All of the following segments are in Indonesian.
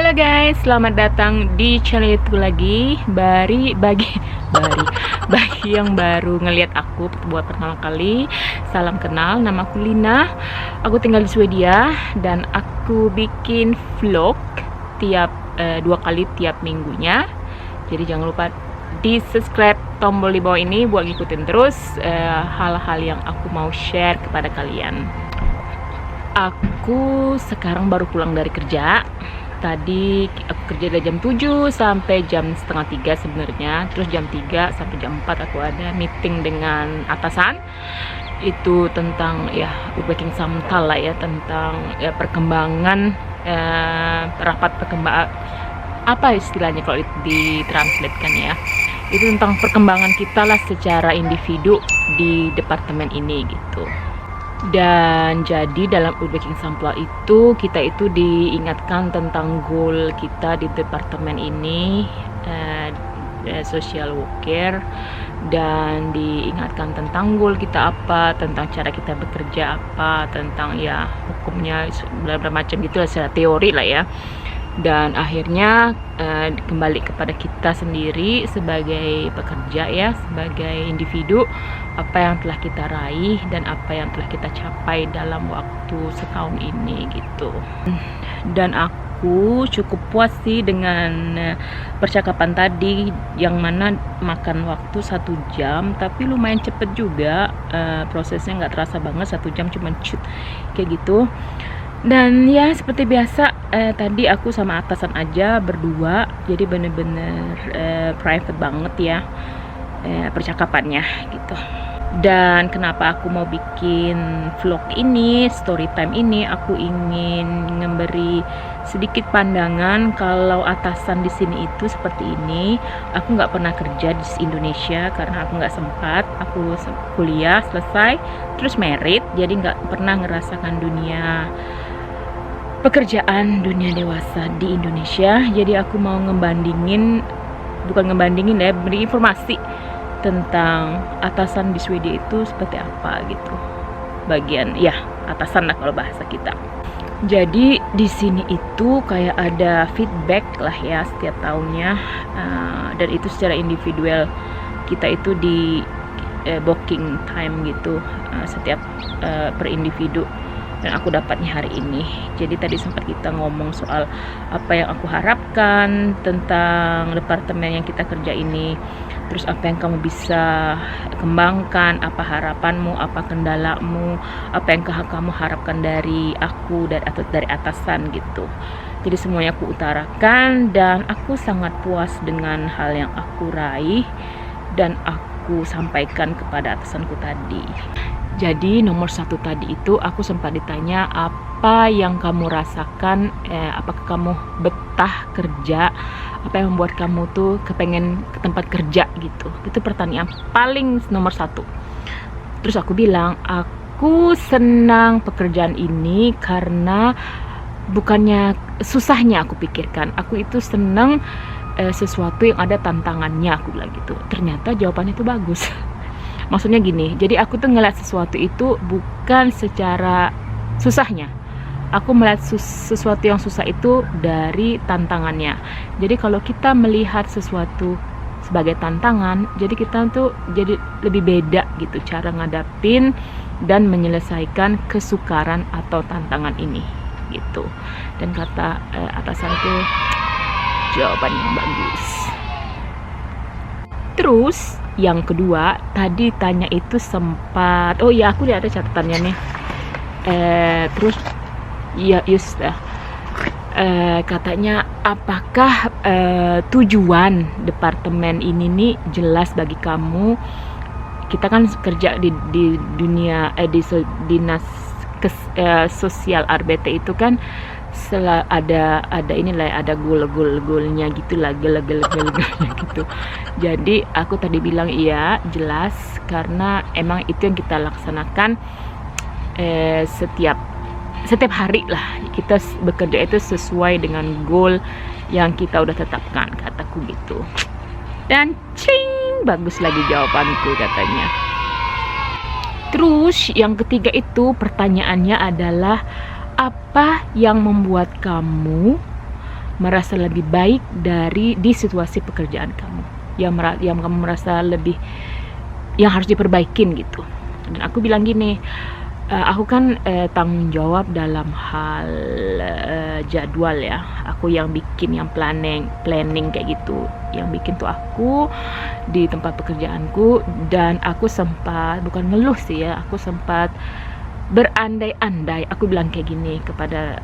Halo guys, selamat datang di channel YouTube lagi. Bagi yang baru ngelihat aku buat pertama kali, salam kenal, nama aku Lina. Aku tinggal di Swedia dan aku bikin vlog tiap 2 kali tiap minggunya. Jadi jangan lupa di subscribe tombol di bawah ini buat ngikutin terus hal-hal yang aku mau share kepada kalian. Aku sekarang baru pulang dari kerja. Tadi aku kerja dari jam 7 sampai jam setengah 3 sebenarnya. Terus jam 3 sampai jam 4 aku ada meeting dengan atasan. Itu tentang ya working samtal lah ya, tentang ya perkembangan rapat perkembangan, apa istilahnya kalau ditranslatekan ya. Itu tentang perkembangan kita lah secara individu di departemen ini gitu. Dan jadi dalam working sample itu kita itu diingatkan tentang goal kita di departemen ini, social worker, dan diingatkan tentang goal kita apa, tentang cara kita bekerja apa, tentang ya hukumnya berbagai macam gitu secara teori lah ya. Dan akhirnya kembali kepada kita sendiri sebagai pekerja ya, sebagai individu, apa yang telah kita raih dan apa yang telah kita capai dalam waktu setahun ini gitu. Dan aku cukup puas sih dengan percakapan tadi, yang mana makan waktu 1 jam, tapi lumayan cepet juga, prosesnya nggak terasa banget 1 jam, cuman cut kayak gitu. Dan ya seperti biasa, tadi aku sama atasan aja berdua, jadi bener-bener private banget ya percakapannya gitu. Dan kenapa aku mau bikin vlog ini, story time ini, aku ingin memberi sedikit pandangan kalau atasan di sini itu seperti ini. Aku nggak pernah kerja di Indonesia karena aku nggak sempat. Aku kuliah selesai, terus married, jadi nggak pernah ngerasakan dunia pekerjaan dunia dewasa di Indonesia. Jadi aku mau beri informasi tentang atasan di Swedia itu seperti apa gitu. Bagian ya atasan lah kalau bahasa kita. Jadi di sini itu kayak ada feedback lah ya setiap tahunnya, dan itu secara individual. Kita itu di booking time gitu, setiap per individu. Dan aku dapatnya hari ini. Jadi tadi sempat kita ngomong soal apa yang aku harapkan tentang departemen yang kita kerja ini, terus apa yang kamu bisa kembangkan, apa harapanmu, apa kendalamu, apa yang kamu harapkan dari aku atau dari atasan gitu. Jadi semuanya aku utarakan dan aku sangat puas dengan hal yang aku raih dan aku sampaikan kepada atasanku tadi. Jadi nomor 1 tadi itu aku sempat ditanya apa yang kamu rasakan, apakah kamu betah kerja, apa yang membuat kamu tuh kepengen ke tempat kerja gitu. Itu pertanyaan paling nomor 1. Terus aku bilang aku senang pekerjaan ini karena bukannya susahnya aku pikirkan, aku itu senang sesuatu yang ada tantangannya, aku bilang gitu. Ternyata jawabannya itu bagus. Maksudnya gini, jadi aku tuh ngeliat sesuatu itu bukan secara susahnya. Aku melihat sesuatu yang susah itu dari tantangannya. Jadi kalau kita melihat sesuatu sebagai tantangan, jadi kita tuh jadi lebih beda gitu cara ngadapin dan menyelesaikan kesukaran atau tantangan ini gitu. Dan kata atasan itu jawaban yang bagus. Terus yang kedua tadi tanya itu sempat, oh ya aku lihat ada catatannya nih, terus ya katanya apakah tujuan departemen ini nih jelas bagi kamu. Kita kan kerja di dunia di dinas sosial RBT itu kan ada inilah, ada goalnya gitulah, gel-gelnya gitu. Jadi aku tadi bilang iya jelas, karena emang itu yang kita laksanakan setiap hari lah. Kita bekerja itu sesuai dengan goal yang kita udah tetapkan, kataku gitu. Dan cing, bagus lagi jawabanku katanya. Terus yang ketiga itu pertanyaannya adalah apa yang membuat kamu merasa lebih baik di situasi pekerjaan kamu, yang kamu merasa lebih yang harus diperbaikin gitu. Dan aku bilang gini, aku kan tanggung jawab dalam hal jadwal ya. Aku yang bikin, yang planning kayak gitu. Yang bikin tuh aku di tempat pekerjaanku. Dan aku sempat, bukan ngeluh sih ya, aku sempat berandai-andai. Aku bilang kayak gini kepada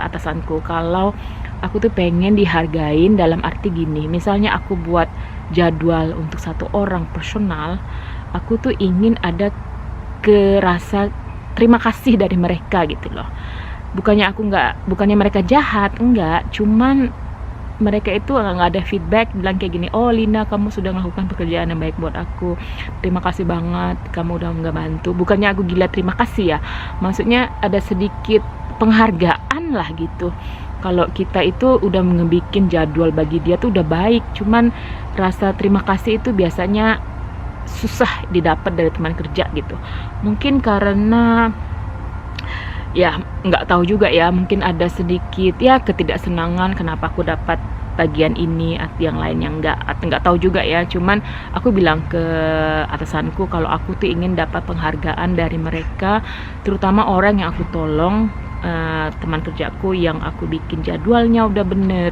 atasanku, kalau aku tuh pengen dihargain dalam arti gini, misalnya aku buat jadwal untuk satu orang personal, aku tuh ingin ada kerasa terima kasih dari mereka gitu loh. Bukannya mereka jahat, enggak, cuman mereka itu nggak ada feedback bilang kayak gini, oh Lina, kamu sudah melakukan pekerjaan yang baik buat aku, terima kasih banget, kamu udah nggak bantu. Bukannya aku gila terima kasih ya, maksudnya ada sedikit penghargaan lah gitu. Kalau kita itu udah ngebikin jadwal bagi dia tuh udah baik, cuman rasa terima kasih itu biasanya susah didapat dari teman kerja gitu. Mungkin karena ya nggak tahu juga ya, mungkin ada sedikit ya ketidaksenangan kenapa aku dapat bagian ini atau yang lainnya nggak tahu juga ya. Cuman aku bilang ke atasanku kalau aku tuh ingin dapat penghargaan dari mereka, terutama orang yang aku tolong, teman kerjaku yang aku bikin jadwalnya udah bener.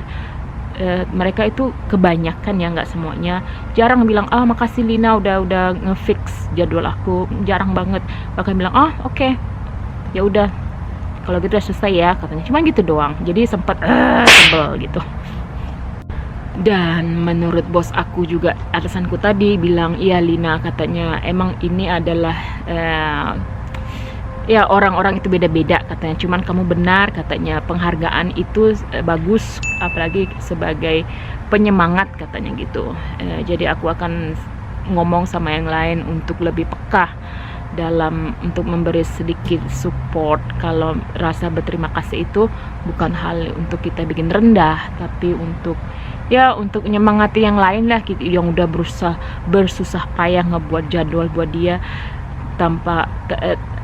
Mereka itu kebanyakan ya, nggak semuanya, jarang bilang makasih Lina udah ngefix jadwal aku, jarang banget. Bahkan bilang oke, ya udah kalau gitu udah selesai ya katanya, cuman gitu doang. Jadi sempat sebel gitu. Dan menurut bos aku juga, atasanku tadi bilang, iya Lina, katanya emang ini adalah ya orang-orang itu beda-beda katanya, cuman kamu benar katanya, penghargaan itu bagus apalagi sebagai penyemangat katanya gitu. Jadi aku akan ngomong sama yang lain untuk lebih peka untuk memberi sedikit support. Kalau rasa berterima kasih itu bukan hal untuk kita bikin rendah, tapi untuk menyemangati yang lain lah gitu, yang udah bersusah payah ngebuat jadwal buat dia, tanpa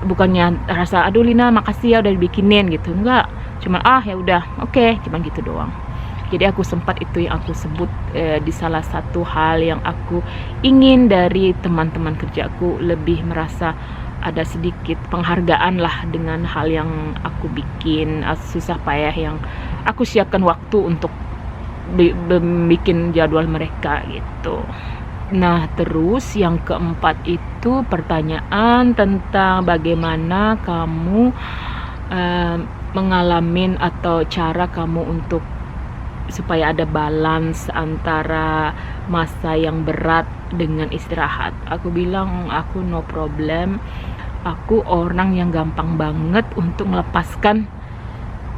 bukannya rasa aduh Lina makasih ya udah dibikinin gitu, enggak, cuman ya udah oke, cuman gitu doang. Jadi aku sempat, itu yang aku sebut di salah satu hal yang aku ingin dari teman-teman kerjaku, lebih merasa ada sedikit penghargaan lah dengan hal yang aku bikin, susah payah yang aku siapkan waktu untuk bikin jadwal mereka gitu. Nah, terus yang keempat itu pertanyaan tentang bagaimana kamu mengalamin atau cara kamu untuk supaya ada balance antara masa yang berat dengan istirahat. Aku bilang aku no problem. Aku orang yang gampang banget untuk melepaskan.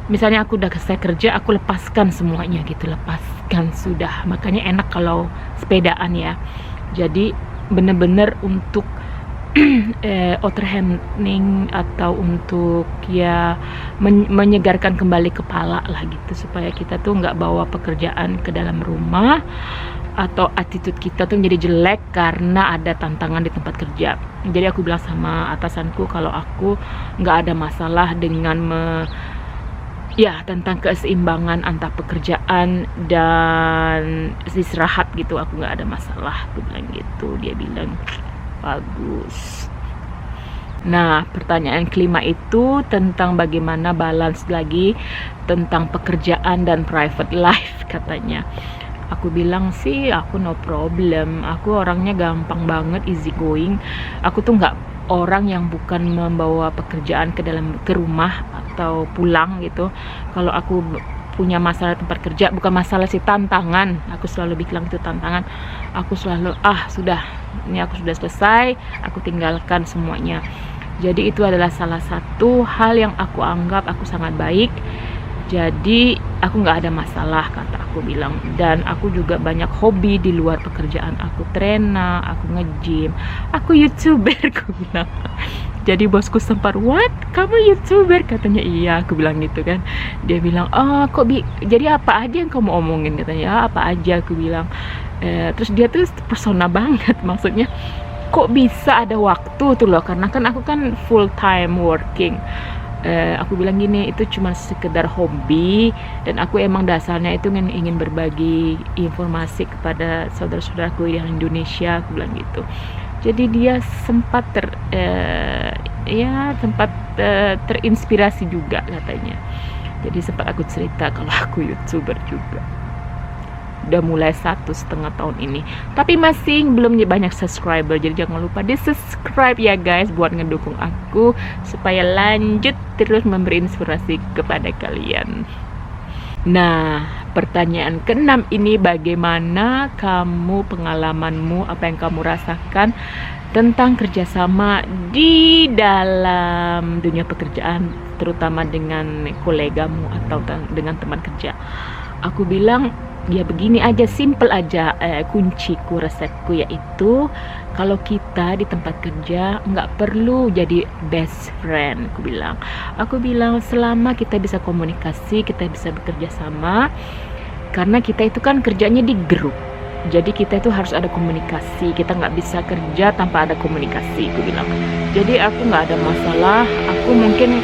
Misalnya aku udah selesai kerja, aku lepaskan semuanya gitu, lepaskan sudah. Makanya enak kalau sepedaan ya. Jadi bener-bener untuk overhandling atau untuk menyegarkan kembali kepala lah gitu, supaya kita tuh nggak bawa pekerjaan ke dalam rumah atau attitude kita tuh menjadi jelek karena ada tantangan di tempat kerja. Jadi aku bilang sama atasanku kalau aku nggak ada masalah dengan tentang keseimbangan antara pekerjaan dan istirahat gitu, aku nggak ada masalah, aku bilang gitu. Dia bilang bagus. Nah, pertanyaan kelima itu tentang bagaimana balance lagi tentang pekerjaan dan private life katanya. Aku bilang sih aku no problem, aku orangnya gampang banget, easy going. Aku tuh nggak orang yang bukan membawa pekerjaan ke rumah atau pulang gitu. Kalau aku punya masalah tempat kerja, bukan masalah sih, tantangan, aku selalu bilang itu tantangan. Aku selalu sudah, ini aku sudah selesai, aku tinggalkan semuanya. Jadi itu adalah salah satu hal yang aku anggap aku sangat baik. Jadi aku nggak ada masalah, kata aku bilang. Dan aku juga banyak hobi di luar pekerjaan. Aku trena, aku nge-gym, aku YouTuber, aku bilang. Jadi bosku sempat, what? Kamu YouTuber? Katanya iya, aku bilang gitu kan. Dia bilang, jadi apa aja yang kamu omongin? Katanya, apa aja, aku bilang. Terus dia tuh persona banget, maksudnya kok bisa ada waktu tuh loh, karena kan aku kan full time working. Aku bilang gini, itu cuma sekedar hobi dan aku emang dasarnya itu ingin berbagi informasi kepada saudara-saudaraku yang Indonesia, aku bilang gitu. Jadi dia sempat terinspirasi juga katanya. Jadi sempat aku cerita kalau aku YouTuber juga. Udah mulai 1,5 tahun ini, tapi masih belum banyak subscriber, jadi jangan lupa di subscribe ya guys, buat ngedukung aku supaya lanjut terus memberi inspirasi kepada kalian. Nah, pertanyaan ke-6 ini, bagaimana kamu, pengalamanmu, apa yang kamu rasakan tentang kerjasama di dalam dunia pekerjaan, terutama dengan kolegamu atau dengan teman kerja. Aku bilang ya begini aja, simple aja, kunciku, resepku yaitu kalau kita di tempat kerja nggak perlu jadi best friend. Aku bilang selama kita bisa komunikasi, kita bisa bekerja sama, karena kita itu kan kerjanya di grup, jadi kita itu harus ada komunikasi, kita nggak bisa kerja tanpa ada komunikasi, aku bilang. Jadi aku nggak ada masalah, aku mungkin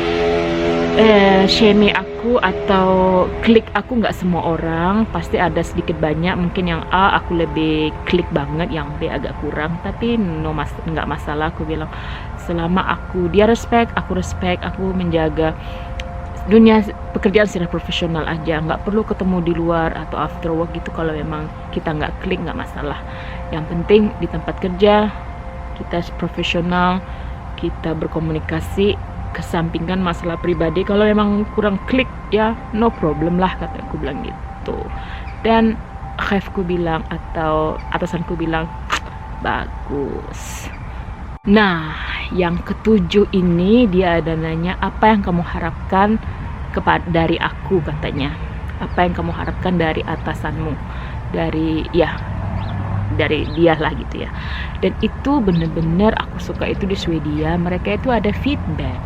shame aku atau klik aku nggak semua orang, pasti ada sedikit banyak, mungkin yang A aku lebih klik banget, yang B agak kurang, tapi nggak masalah, aku bilang selama dia respect, aku menjaga dunia pekerjaan secara profesional aja, nggak perlu ketemu di luar atau after work gitu. Kalau memang kita nggak klik nggak masalah, yang penting di tempat kerja kita profesional, kita berkomunikasi, kesampingkan masalah pribadi. Kalau memang kurang klik ya no problem lah, kata aku bilang gitu. Dan chefku bilang atau atasanku bilang bagus. Nah, yang ke-7 ini dia ada nanya, apa yang kamu harapkan dari aku, katanya. Apa yang kamu harapkan dari atasanmu, dari dia lah gitu ya. Dan itu bener-bener aku suka itu di Swedia, mereka itu ada feedback.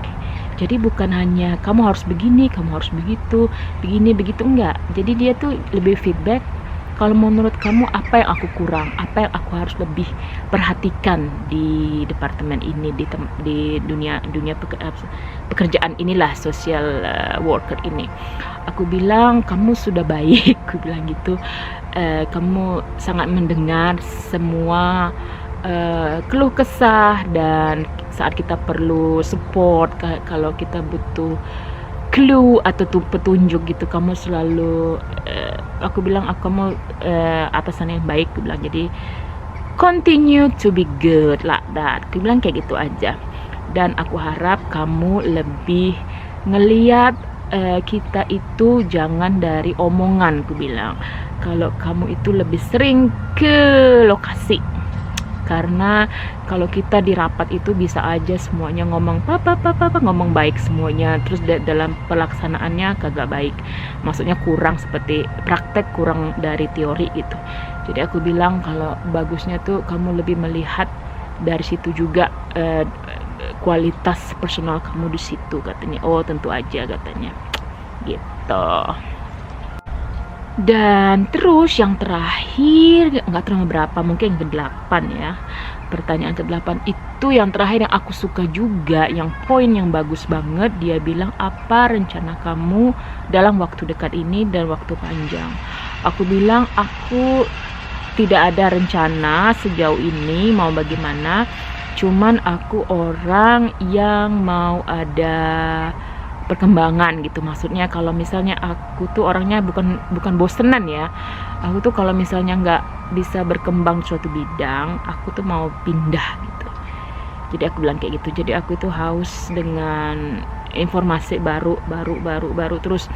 Jadi bukan hanya kamu harus begini, kamu harus begitu, begini begitu, enggak. Jadi dia tuh lebih feedback, kalau menurut kamu apa yang aku kurang, apa yang aku harus lebih perhatikan di departemen ini, di dunia pekerjaan inilah, social worker ini. Aku bilang kamu sudah baik, aku bilang gitu. Kamu sangat mendengar semua keluh kesah, dan saat kita perlu support, kalau kita butuh clue atau petunjuk gitu, kamu selalu aku bilang kamu atasan yang baik, aku bilang. Jadi continue to be good like that, aku bilang kayak gitu aja. Dan aku harap kamu lebih ngeliat kita itu jangan dari omongan, aku bilang. Kalau kamu itu lebih sering ke lokasi, karena kalau kita di rapat itu bisa aja semuanya ngomong ngomong baik semuanya, terus dalam pelaksanaannya kagak baik, maksudnya kurang, seperti praktek kurang dari teori gitu. Jadi aku bilang kalau bagusnya tuh kamu lebih melihat dari situ juga, kualitas personal kamu di situ, katanya. Oh tentu aja, katanya gitu. Dan terus yang terakhir, nggak terlalu berapa, mungkin yang ke-8 ya. Pertanyaan ke-8 itu yang terakhir yang aku suka juga, yang poin yang bagus banget. Dia bilang, apa rencana kamu dalam waktu dekat ini dan waktu panjang? Aku bilang aku tidak ada rencana sejauh ini mau bagaimana, cuman aku orang yang mau ada perkembangan gitu. Maksudnya kalau misalnya aku tuh orangnya bukan bosenan ya, aku tuh kalau misalnya nggak bisa berkembang di suatu bidang, aku tuh mau pindah gitu. Jadi aku bilang kayak gitu. Jadi aku itu haus dengan informasi baru terus.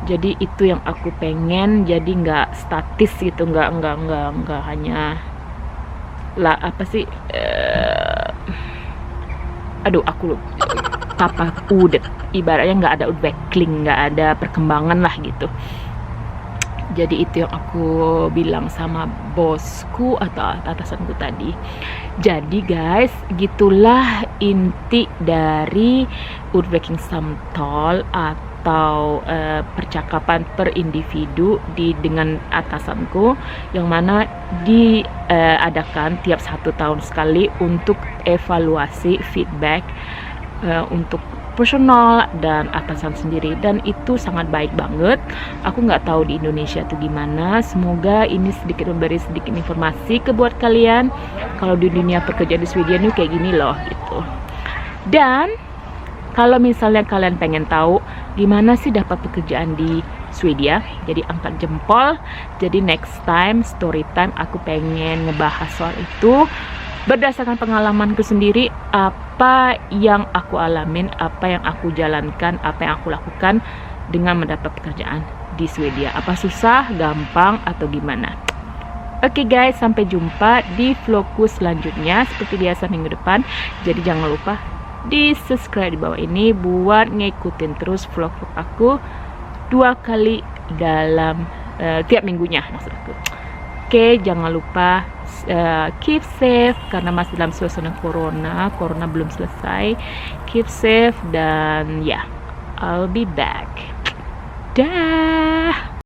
Jadi itu yang aku pengen, jadi nggak statis gitu, nggak hanya lah apa sih, aku tapak udet, ibaratnya nggak ada backlink, nggak ada perkembangan lah gitu. Jadi itu yang aku bilang sama bosku atau atasanku tadi. Jadi guys, gitulah inti dari Woodworking Samtal atau percakapan per individu dengan atasanku, yang mana diadakan tiap 1 tahun sekali untuk evaluasi feedback, untuk personal dan atasan sendiri, dan itu sangat baik banget. Aku nggak tahu di Indonesia tuh gimana. Semoga ini sedikit memberi sedikit informasi ke buat kalian kalau di dunia pekerjaan di Swedia ini kayak gini loh gitu. Dan kalau misalnya kalian pengen tahu gimana sih dapat pekerjaan di Swedia, jadi angkat jempol. Jadi next time story time aku pengen ngebahas soal itu berdasarkan pengalamanku sendiri, apa yang aku alamin, apa yang aku jalankan, apa yang aku lakukan dengan mendapat pekerjaan di Swedia. Apa susah, gampang, atau gimana? Oke guys, sampai jumpa di vlogku selanjutnya seperti biasa minggu depan. Jadi jangan lupa di subscribe di bawah ini buat ngikutin terus vlog-vlog aku 2 kali dalam tiap minggunya maksud aku. Oke, jangan lupa keep safe karena masih dalam suasana corona belum selesai. Keep safe dan ya, I'll be back. Dah.